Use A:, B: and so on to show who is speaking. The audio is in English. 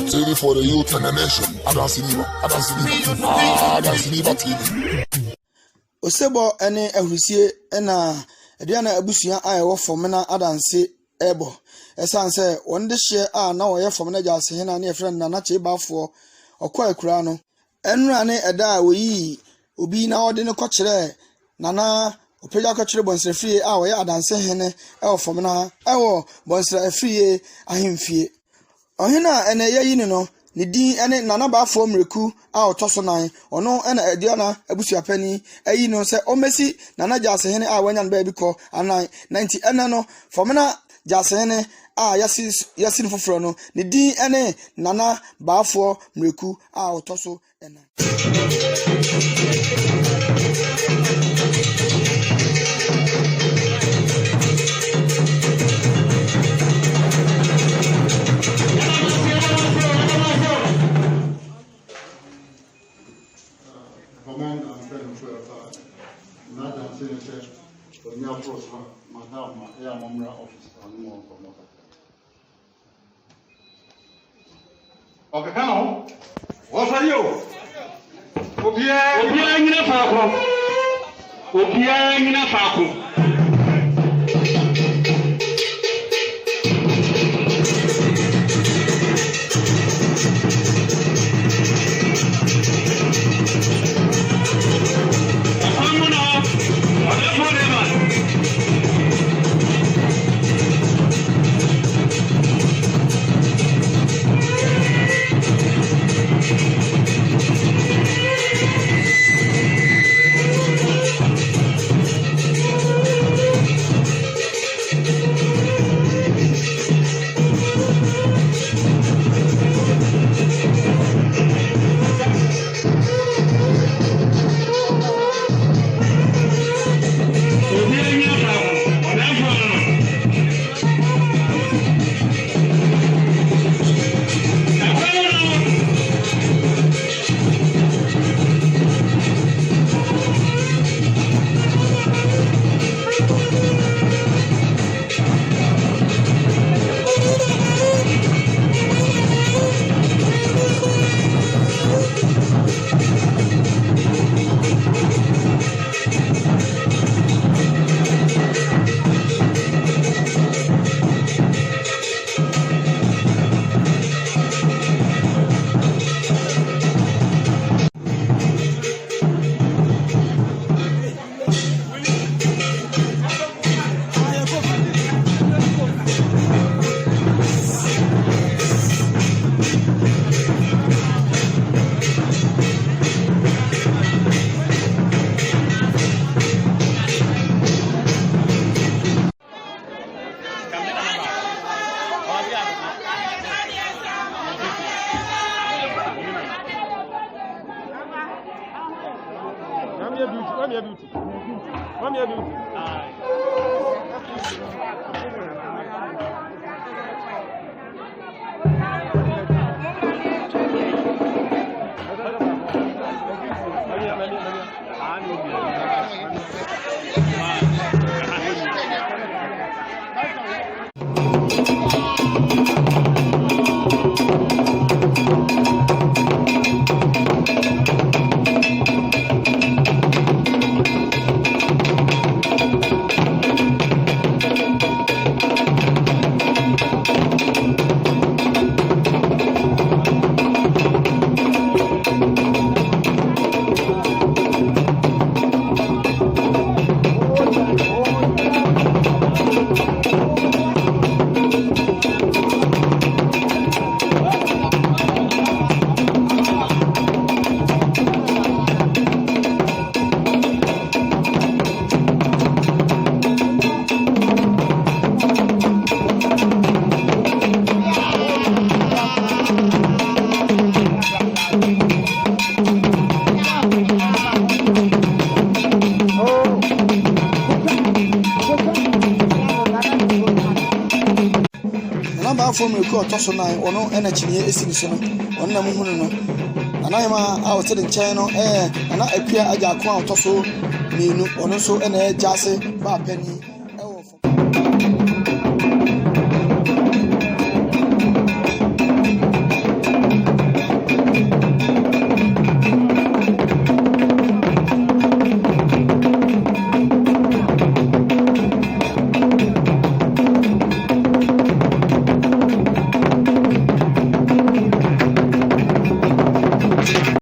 A: TV for the youth and the nation. Adansi TV.
B: Osebo ene ehusie ena aduana abusua a ewo fom na adanse ebo esanse wonde hye a na wo ye fom na jase hena na efre na che bafo okwa akura no enura ne eda a woyi obi na ode ne kwakire nana opeja kwakire bonsre fie a wo ye adanse hene ewo fom na ewo bonsre fie ahemfie ohena ene yeyi ni no ni din ene nana bafo mreku a otoso nan ono ena aduana abusua pani ayi no se omesi nana jase hene a wanya ba bi ko anan 90 ena no fomena jase hene a yasin foforo no ni din ene nana bafo mreku a otoso ena
C: Okay, come what are you? Obia ngina faako.
B: From record toso nine ono ena chinye esini so no onna mu hunu no anayema a wote den channel ana akua aja ko a toso minu ono so ena jase ba pani